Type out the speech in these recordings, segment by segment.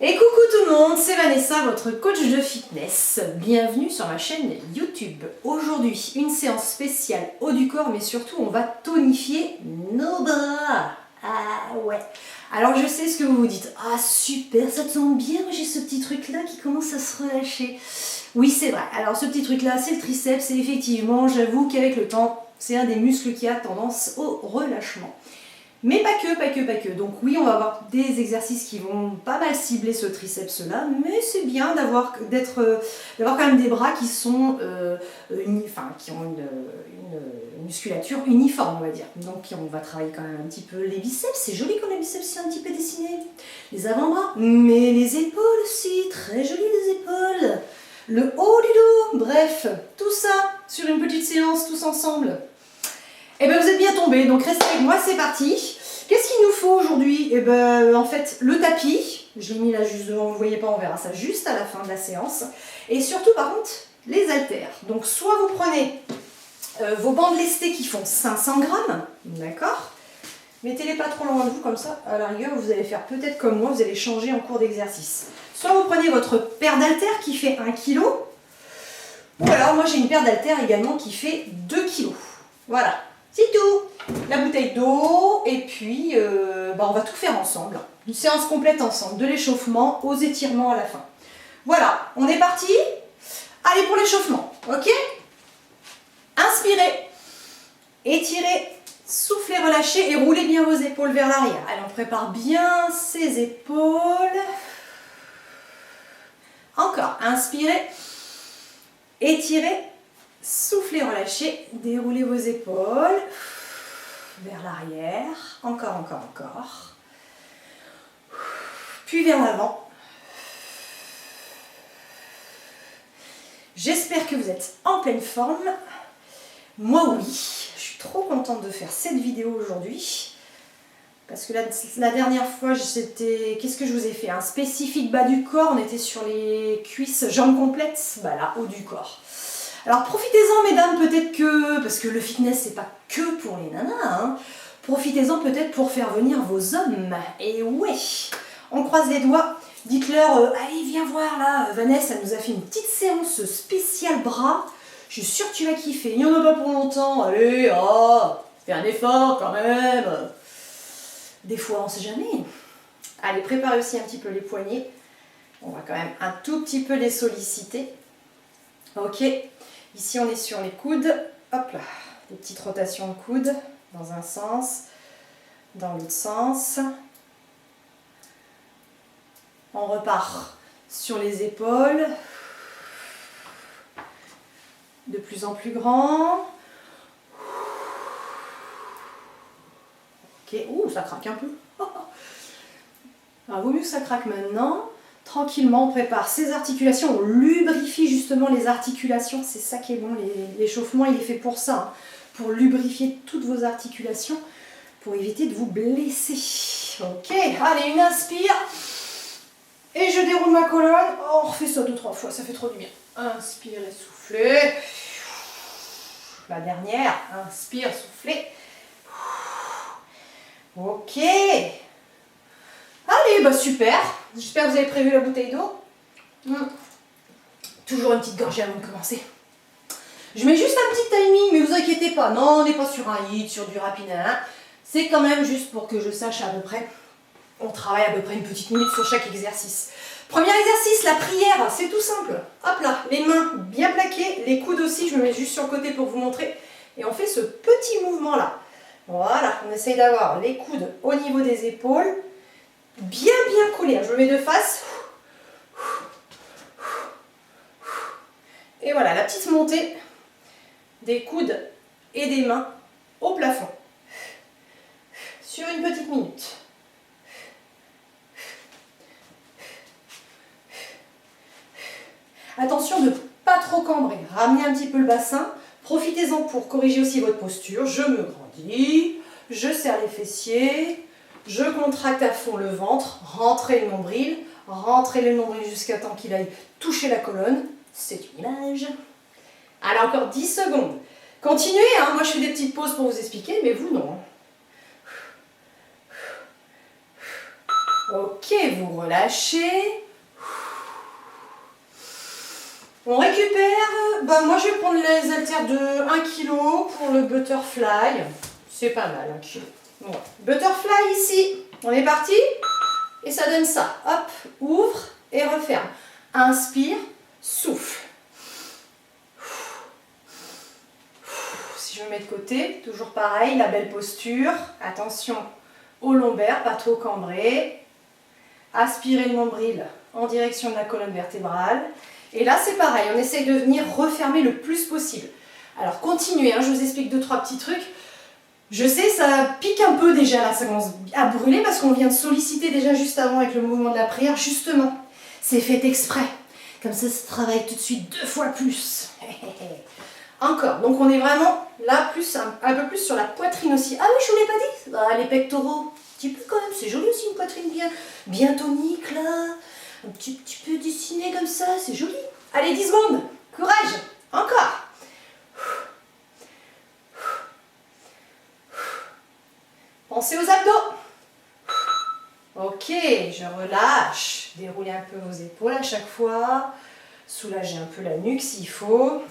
Et coucou tout le monde, c'est Vanessa, votre coach de fitness. Bienvenue sur ma chaîne YouTube. Aujourd'hui, une séance spéciale haut du corps, mais surtout on va tonifier nos bras. Ah ouais. Alors je sais ce que vous vous dites. Ah super, ça te semble bien, j'ai ce petit truc là qui commence à se relâcher. Oui c'est vrai, alors ce petit truc là c'est le triceps et effectivement j'avoue qu'avec le temps, c'est un des muscles qui a tendance au relâchement. Mais pas que. Donc oui, on va avoir des exercices qui vont pas mal cibler ce triceps-là, mais c'est bien d'avoir quand même des bras qui sont, qui ont une musculature uniforme, on va dire. Donc on va travailler quand même un petit peu les biceps. C'est joli quand les biceps sont un petit peu dessinés. Les avant-bras, mais les épaules aussi, très jolies les épaules. Le haut du dos, bref, tout ça sur une petite séance tous ensemble. Eh bien vous êtes bien tombés, donc restez avec moi, c'est parti. Qu'est-ce qu'il nous faut aujourd'hui? Eh bien en fait le tapis, je l'ai mis là juste devant, vous ne voyez pas, on verra ça juste à la fin de la séance. Et surtout par contre les haltères. Donc soit vous prenez vos bandes lestées qui font 500 grammes, d'accord? Mettez-les pas trop loin de vous comme ça, à la rigueur vous allez faire peut-être comme moi, vous allez changer en cours d'exercice. Soit vous prenez votre paire d'haltères qui fait 1 kg, ou alors moi j'ai une paire d'haltères également qui fait 2 kg. Voilà. C'est tout. La bouteille d'eau et puis on va tout faire ensemble. Une séance complète ensemble, de l'échauffement aux étirements à la fin. Voilà, on est parti. Allez pour l'échauffement, ok? Inspirez, étirez, soufflez, relâchez et roulez bien vos épaules vers l'arrière. Allez, on prépare bien ses épaules. Encore, inspirez, étirez. Soufflez, relâchez, déroulez vos épaules vers l'arrière, encore. Puis vers l'avant. J'espère que vous êtes en pleine forme. Moi oui, je suis trop contente de faire cette vidéo aujourd'hui. Parce que la dernière fois, qu'est-ce que je vous ai fait? Un spécifique bas du corps, on était sur les cuisses, jambes complètes, bah là, haut du corps. Alors profitez-en mesdames, peut-être que, parce que le fitness c'est pas que pour les nanas, hein, profitez-en peut-être pour faire venir vos hommes. Et ouais, on croise les doigts, dites-leur, allez viens voir là, Vanessa elle nous a fait une petite séance spéciale bras, je suis sûre que tu vas kiffer, il n'y en a pas pour longtemps, allez, fais un effort quand même. Des fois on sait jamais. Allez, préparez aussi un petit peu les poignets, on va quand même un tout petit peu les solliciter. Ok. Ici, on est sur les coudes. Hop là, des petites rotations de coudes dans un sens, dans l'autre sens. On repart sur les épaules. De plus en plus grand. Ok, ouh, ça craque un peu. Alors, vaut mieux que ça craque maintenant. Tranquillement, on prépare ses articulations, on lubrifie justement les articulations, c'est ça qui est bon, l'échauffement il est fait pour ça, hein, pour lubrifier toutes vos articulations, pour éviter de vous blesser. Ok, allez, une inspire, et je déroule ma colonne, on refait ça 2-3 fois, ça fait trop du bien. Inspire et soufflez. La dernière, inspire, soufflez. Ok. Allez, bah super. J'espère que vous avez prévu la bouteille d'eau. Toujours une petite gorgée avant de commencer. Je mets juste un petit timing, mais vous inquiétez pas. Non, on n'est pas sur un hit, sur du rapide. C'est quand même juste pour que je sache à peu près. On travaille à peu près une petite minute sur chaque exercice. Premier exercice, la prière. C'est tout simple. Hop là, les mains bien plaquées, les coudes aussi. Je me mets juste sur le côté pour vous montrer. Et on fait ce petit mouvement-là. Voilà, on essaye d'avoir les coudes au niveau des épaules. Bien collé, je me mets de face. Et voilà, la petite montée des coudes et des mains au plafond. Sur une petite minute. Attention de ne pas trop cambrer. Ramenez un petit peu le bassin. Profitez-en pour corriger aussi votre posture. Je me grandis, je serre les fessiers. Je contracte à fond le ventre, rentrez le nombril jusqu'à temps qu'il aille toucher la colonne. C'est une image. Allez, encore 10 secondes. Continuez, hein. Moi je fais des petites pauses pour vous expliquer, mais vous non. Ok, vous relâchez. On récupère. Moi, je vais prendre les haltères de 1 kg pour le butterfly. C'est pas mal, 1 kg. Bon. Butterfly ici. On est parti. Et ça donne ça. Hop, ouvre et referme. Inspire, souffle. Si je me mets de côté, toujours pareil, la belle posture. Attention au lombaire, pas trop cambré. Aspirez le nombril en direction de la colonne vertébrale. Et là, c'est pareil, on essaye de venir refermer le plus possible. Alors, continuez, je vous explique 2-3 petits trucs. Je sais, ça pique un peu déjà, là, ça commence à brûler parce qu'on vient de solliciter déjà juste avant avec le mouvement de la prière. Justement, c'est fait exprès. Comme ça travaille tout de suite 2 fois plus. Encore, donc on est vraiment là, un peu plus sur la poitrine aussi. Ah oui, je ne vous l'ai pas dit, les pectoraux. Un petit peu quand même, c'est joli aussi une poitrine bien tonique là. Un petit peu dessinée comme ça, c'est joli. Allez, 10 secondes, courage, encore. Pensez aux abdos. Ok, je relâche. Déroulez un peu vos épaules à chaque fois. Soulagez un peu la nuque s'il faut.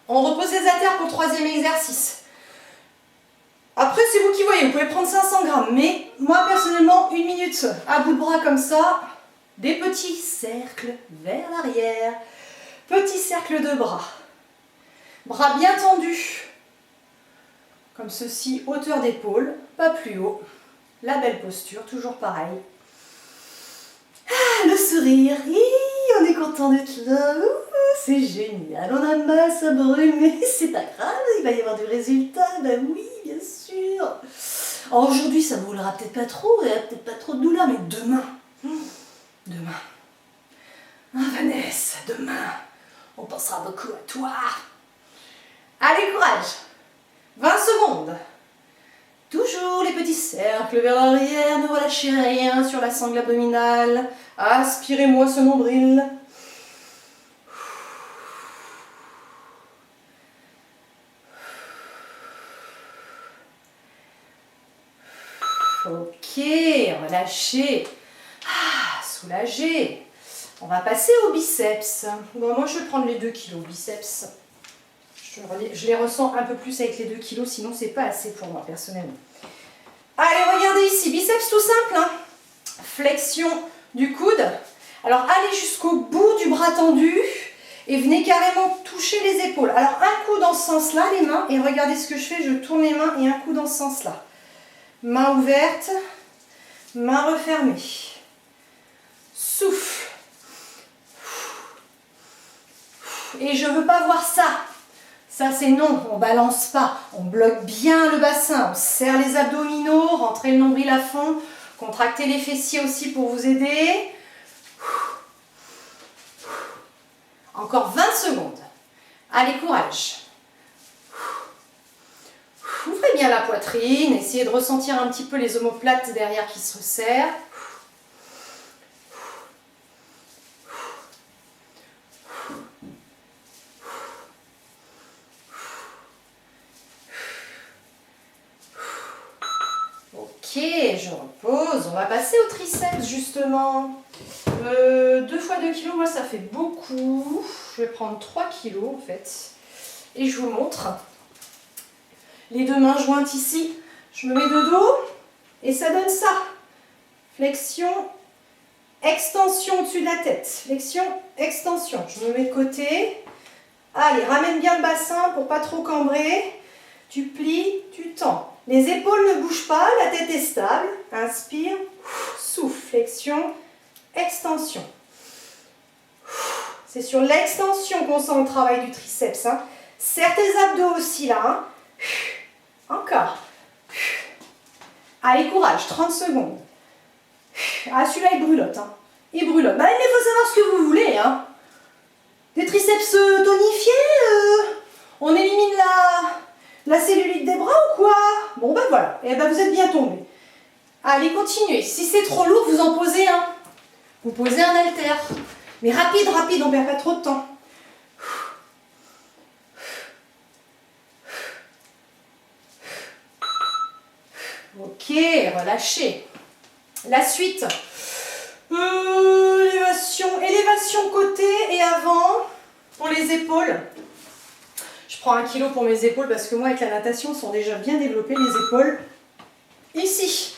On repose les haltères pour le 3e exercice. Après, c'est vous qui voyez, vous pouvez prendre 500 grammes. Mais moi, personnellement, 1 minute à bout de bras comme ça. Des petits cercles vers l'arrière. Petits cercles de bras. Bras bien tendus. Comme ceci, hauteur d'épaule, pas plus haut. La belle posture, toujours pareil. Le sourire, on est content d'être là. C'est génial, on a mal, ça brûle, mais c'est pas grave, il va y avoir du résultat. Oui, bien sûr. Alors aujourd'hui, ça brûlera peut-être pas trop, il n'y a peut-être pas trop de douleur, mais demain. Vanessa, demain, on pensera beaucoup à toi. Allez, courage. 20 secondes. Toujours les petits cercles vers l'arrière, ne relâchez rien sur la sangle abdominale. Aspirez-moi ce nombril. Ok, relâchez. Soulagez. On va passer aux biceps. Moi, je vais prendre les 2 kg biceps. Je les ressens un peu plus avec les 2 kg, sinon c'est pas assez pour moi personnellement. Allez, regardez ici, biceps tout simple. Flexion du coude. Alors allez jusqu'au bout du bras tendu et venez carrément toucher les épaules. Alors un coup dans ce sens-là, les mains, et regardez ce que je fais, je tourne les mains et un coup dans ce sens-là. Main ouverte, main refermée. Souffle. Et je ne veux pas voir ça. Ça c'est non, on balance pas, on bloque bien le bassin, on serre les abdominaux, rentrez le nombril à fond, contractez les fessiers aussi pour vous aider. Encore 20 secondes. Allez, courage. Ouvrez bien la poitrine, essayez de ressentir un petit peu les omoplates derrière qui se resserrent. Ok, je repose. On va passer au triceps justement. 2 fois 2 kg, moi ça fait beaucoup. Je vais prendre 3 kg en fait. Et je vous montre. Les 2 mains jointes ici. Je me mets de dos et ça donne ça. Flexion, extension au-dessus de la tête. Flexion, extension. Je me mets de côté. Allez, ramène bien le bassin pour pas trop cambrer. Tu plies, tu tends. Les épaules ne bougent pas, la tête est stable. Inspire, souffle, flexion, extension. C'est sur l'extension qu'on sent le travail du triceps. Serre tes abdos aussi là. Encore. Allez, courage, 30 secondes. Celui-là, il brûlote. Il brûlote. Mais il faut savoir ce que vous voulez. Des triceps tonifiés, on élimine la cellulite des bras ou quoi? Bon, voilà. Et vous êtes bien tombé. Allez, continuez. Si c'est trop lourd, vous en posez un. Vous posez un haltère. Mais rapide, on ne perd pas trop de temps. Ok, relâchez. La suite, élévation côté et avant pour les épaules. Je prends 1 kg pour mes épaules parce que moi avec la natation sont déjà bien développées les épaules. Ici,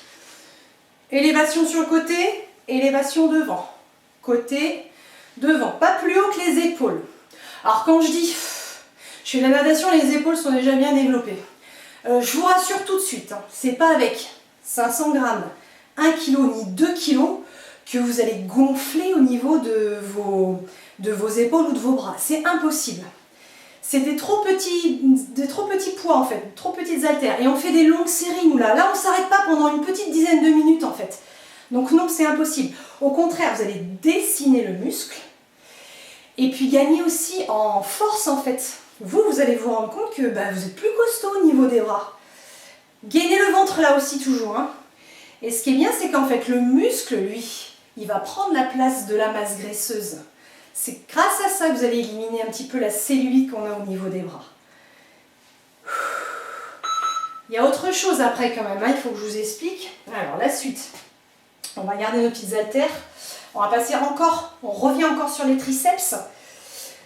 élévation sur le côté, élévation devant. Côté, devant, pas plus haut que les épaules. Alors quand je dis, je fais de la natation, les épaules sont déjà bien développées. Je vous rassure tout de suite, hein, c'est pas avec 500 grammes, 1 kg ni 2 kg que vous allez gonfler au niveau de vos épaules ou de vos bras. C'est impossible. C'est des trop petits poids en fait, trop petites haltères. Et on fait des longues séries nous là. Là on ne s'arrête pas pendant une petite dizaine de minutes en fait. Donc non, c'est impossible. Au contraire, vous allez dessiner le muscle et puis gagner aussi en force en fait. Vous allez vous rendre compte que vous êtes plus costaud au niveau des bras. Gainez le ventre là aussi toujours. Hein. Et ce qui est bien, c'est qu'en fait le muscle, lui, il va prendre la place de la masse graisseuse. C'est grâce à ça que vous allez éliminer un petit peu la cellulite qu'on a au niveau des bras. Il y a autre chose après quand même, hein, il faut que je vous explique. Alors la suite, on va garder nos petites haltères. On va passer encore, on revient encore sur les triceps,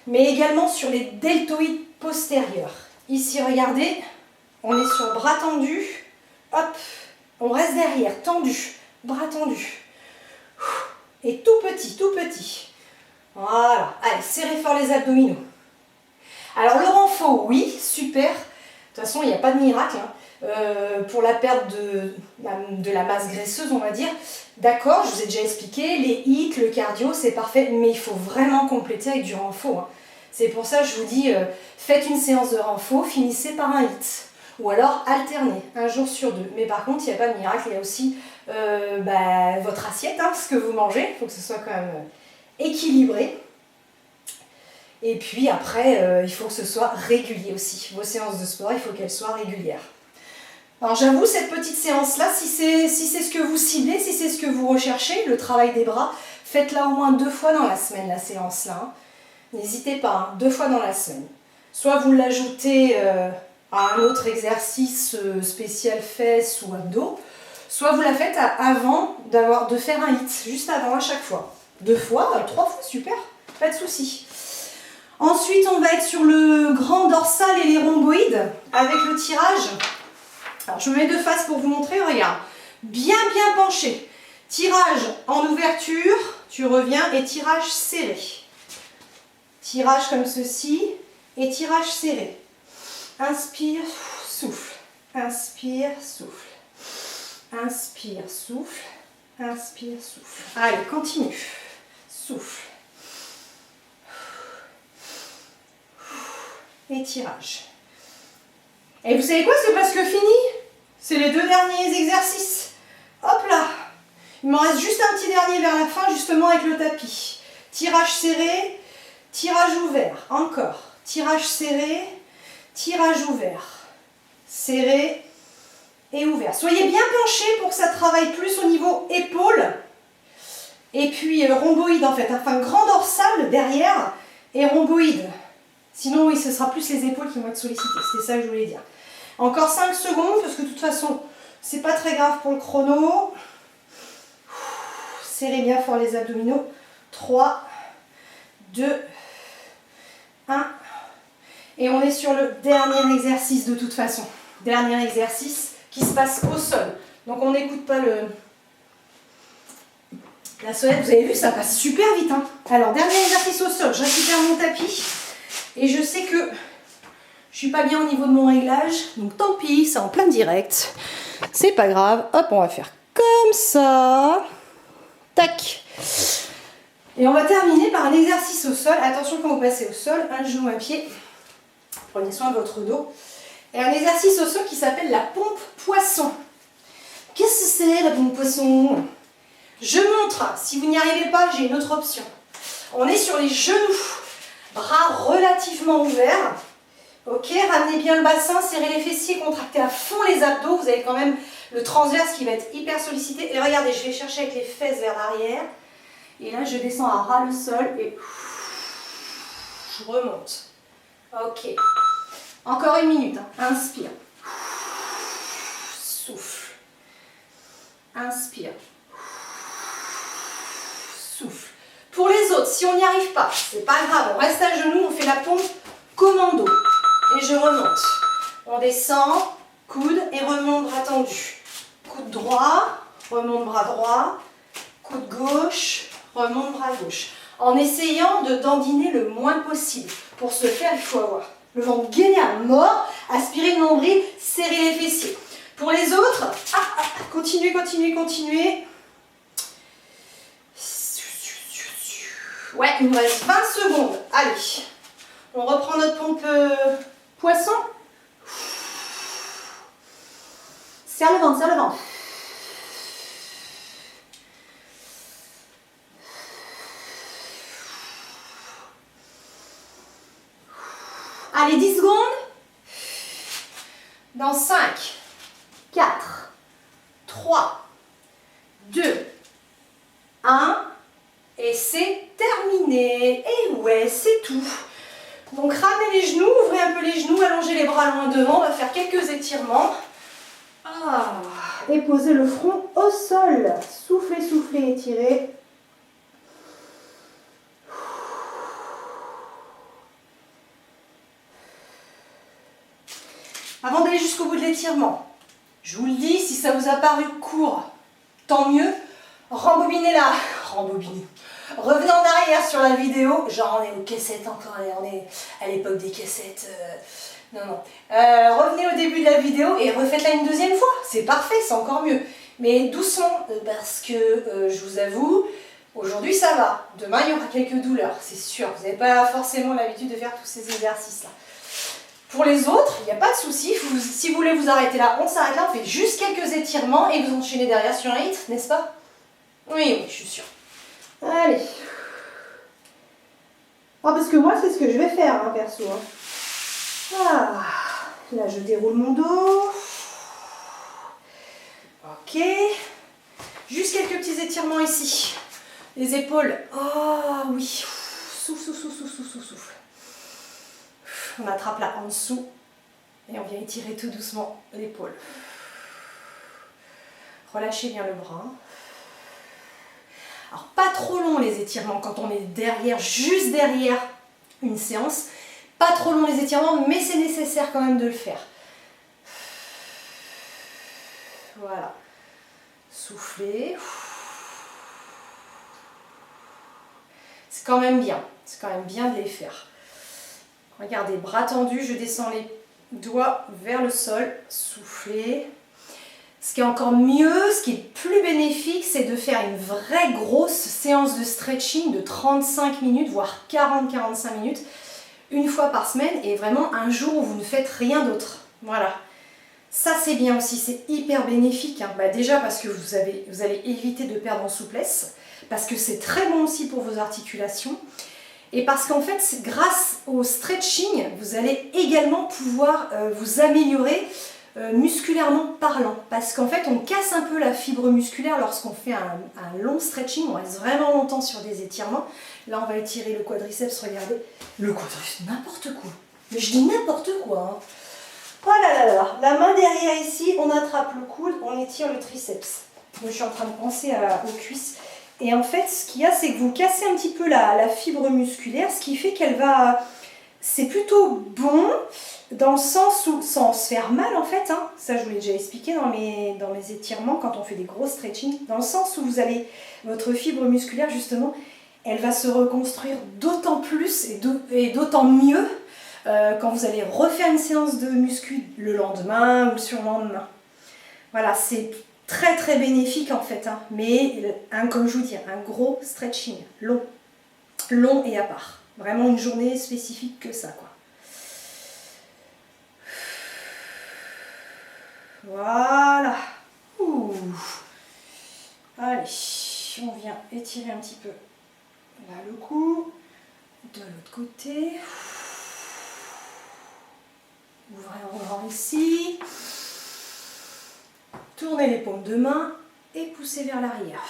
mais également sur les deltoïdes postérieurs. Ici, regardez, on est sur bras tendu, hop, on reste derrière, tendu, bras tendu. Et tout petit, tout petit. Voilà, allez, serrez fort les abdominaux. Alors le renfort, oui, super. De toute façon, il n'y a pas de miracle hein. Pour la perte de la masse graisseuse, on va dire. D'accord, je vous ai déjà expliqué, les hits, le cardio, c'est parfait, mais il faut vraiment compléter avec du renfort. Hein. C'est pour ça que je vous dis, faites une séance de renfort, finissez par un hit. Ou alors alternez, un jour sur 2. Mais par contre, il n'y a pas de miracle, il y a aussi votre assiette, hein, ce que vous mangez, il faut que ce soit quand même équilibré. Et puis après, il faut que ce soit régulier aussi. Vos séances de sport, il faut qu'elles soient régulières. Alors j'avoue, cette petite séance-là, si c'est ce que vous ciblez, si c'est ce que vous recherchez, le travail des bras, faites-la au moins 2 fois dans la semaine, la séance-là. Hein. N'hésitez pas, hein, 2 fois dans la semaine. Soit vous l'ajoutez à un autre exercice spécial fesses ou abdos, soit vous la faites avant de faire un hit, juste avant à chaque fois. 2 fois, 3 fois, super, pas de souci. Ensuite, on va être sur le grand dorsal et les rhomboïdes avec le tirage. Alors, je me mets de face pour vous montrer, regarde. Bien penché. Tirage en ouverture, tu reviens et tirage serré. Tirage comme ceci et tirage serré. Inspire, souffle. Inspire, souffle. Inspire, souffle. Inspire, souffle. Allez, continue. Souffle. Et tirage. Et vous savez quoi, c'est presque fini. C'est les 2 derniers exercices. Hop là. Il m'en reste juste un petit dernier vers la fin, justement avec le tapis. Tirage serré, tirage ouvert. Encore. Tirage serré, tirage ouvert. Serré et ouvert. Soyez bien penchés pour que ça travaille plus au niveau épaules. Et puis rhomboïde en fait. Enfin, grand dorsal derrière et rhomboïde. Sinon, oui, ce sera plus les épaules qui vont être sollicitées. C'était ça que je voulais dire. Encore 5 secondes, parce que de toute façon, c'est pas très grave pour le chrono. Serrez bien fort les abdominaux. 3, 2, 1. Et on est sur le dernier exercice de toute façon. Dernier exercice qui se passe au sol. Donc on n'écoute pas la sonnette. Vous avez vu, ça passe super vite. Hein. Alors, dernier exercice au sol. Je récupère mon tapis. Et je sais que je suis pas bien au niveau de mon réglage, donc tant pis, c'est en plein direct. C'est pas grave. Hop, on va faire comme ça. Tac. Et on va terminer par un exercice au sol. Attention quand vous passez au sol, un genou, un pied. Prenez soin de votre dos. Et un exercice au sol qui s'appelle la pompe poisson. Qu'est-ce que c'est la pompe poisson? Je montre. Si vous n'y arrivez pas, j'ai une autre option. On est sur les genoux. Bras relativement ouverts. Ok, ramenez bien le bassin, serrez les fessiers, contractez à fond les abdos. Vous avez quand même le transverse qui va être hyper sollicité. Et regardez, je vais chercher avec les fesses vers l'arrière. Et là, je descends à ras le sol et je remonte. Ok. Encore 1 minute. Hein. Inspire. Souffle. Inspire. souffle. Pour les autres, si on n'y arrive pas, c'est pas grave, on reste à genoux, on fait la pompe commando. Et je remonte. On descend, coude et remonte bras tendu. Coude droit, remonte bras droit, coude gauche, remonte bras gauche. En essayant de dandiner le moins possible. Pour ce faire, il faut avoir le ventre gainé à mort, aspirer le nombril, serrer les fessiers. Pour les autres, continuez, continuez, continuez. Ouais, il nous reste 20 secondes. Allez, on reprend notre pompe poisson. Serre le ventre, serre le ventre. Allez, 10 secondes. Dans 5, 4, 3, 2, 1. Et c'est terminé. Et ouais, c'est tout. Donc ramenez les genoux, ouvrez un peu les genoux, allongez les bras loin devant. On va faire quelques étirements. Et posez le front au sol. Soufflez, soufflez, étirez. Avant d'aller jusqu'au bout de l'étirement, je vous le dis, si ça vous a paru court, tant mieux. Rembobinez-la. Rembobinez. Revenez en arrière sur la vidéo. Genre, on est aux cassettes encore. On est à l'époque des cassettes. Non. Revenez au début de la vidéo et refaites-la une deuxième fois. C'est parfait, c'est encore mieux. Mais doucement, parce que je vous avoue, aujourd'hui ça va. Demain, il y aura quelques douleurs, c'est sûr. Vous n'avez pas forcément l'habitude de faire tous ces exercices-là. Pour les autres, il n'y a pas de souci. Si vous voulez vous arrêter là, on s'arrête là. On fait juste quelques étirements et vous enchaînez derrière sur un hit, n'est-ce pas? Oui, je suis sûre. Allez. Parce que moi, c'est ce que je vais faire, hein, perso. Là, je déroule mon dos. Ok. Juste quelques petits étirements ici. Les épaules. Oui. Souffle, souffle, souffle, souffle, souffle, souffle. On attrape là en dessous. Et on vient étirer tout doucement l'épaule. Relâchez bien le bras. Alors, pas trop long les étirements quand on est derrière, juste derrière une séance. Pas trop long les étirements, mais c'est nécessaire quand même de le faire. Voilà. Soufflez. C'est quand même bien. C'est quand même bien de les faire. Regardez, bras tendus, je descends les doigts vers le sol. Soufflez. Ce qui est encore mieux, ce qui est plus bénéfique, c'est de faire une vraie grosse séance de stretching de 35 minutes, voire 40-45 minutes, une fois par semaine, et vraiment un jour où vous ne faites rien d'autre. Voilà. Ça, c'est bien aussi, c'est hyper bénéfique. Hein. Déjà parce que vous allez éviter de perdre en souplesse, parce que c'est très bon aussi pour vos articulations, et parce qu'en fait, grâce au stretching, vous allez également pouvoir vous améliorer musculairement parlant, parce qu'en fait on casse un peu la fibre musculaire lorsqu'on fait un long stretching, on reste vraiment longtemps sur des étirements. Là on va étirer le quadriceps, regardez, le quadriceps, n'importe quoi, mais je dis n'importe quoi, hein. Oh là là là, la main derrière ici, on attrape le coude, on étire le triceps. Moi je suis en train de penser aux cuisses, et en fait ce qu'il y a, c'est que vous cassez un petit peu la fibre musculaire, ce qui fait qu'elle va, c'est plutôt bon dans le sens où, sans se faire mal en fait, hein, ça je vous l'ai déjà expliqué dans mes étirements quand on fait des gros stretching, dans le sens où vous allez, votre fibre musculaire justement, elle va se reconstruire d'autant plus et d'autant mieux quand vous allez refaire une séance de muscu le lendemain ou le surlendemain. Voilà, c'est très très bénéfique en fait, hein, mais comme je vous dis, un gros stretching, long et à part. Vraiment une journée spécifique que ça, quoi. Voilà. Allez, on vient étirer un petit peu là le cou, de l'autre côté. Ouvrez en grand ici. Tournez les paumes de main et poussez vers l'arrière.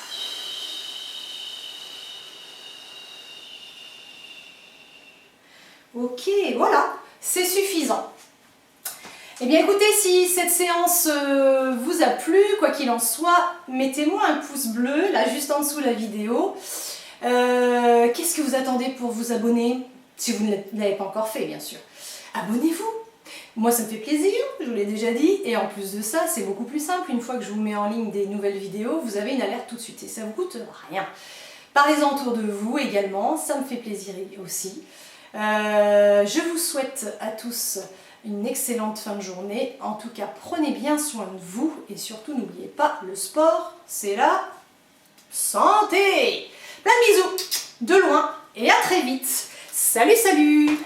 Ok, voilà, c'est suffisant. Eh bien écoutez, si cette séance vous a plu, quoi qu'il en soit, mettez-moi un pouce bleu, là juste en dessous de la vidéo. Qu'est-ce que vous attendez pour vous abonner? Si vous ne l'avez pas encore fait, bien sûr. Abonnez-vous! Moi, ça me fait plaisir, je vous l'ai déjà dit. Et en plus de ça, c'est beaucoup plus simple. Une fois que je vous mets en ligne des nouvelles vidéos, vous avez une alerte tout de suite. Et ça vous coûte rien. Parlez-en autour de vous également, ça me fait plaisir aussi. Je vous souhaite à tous une excellente fin de journée. En tout cas, prenez bien soin de vous. Et surtout, n'oubliez pas, le sport, c'est la santé! Plein de bisous de loin et à très vite. Salut, salut!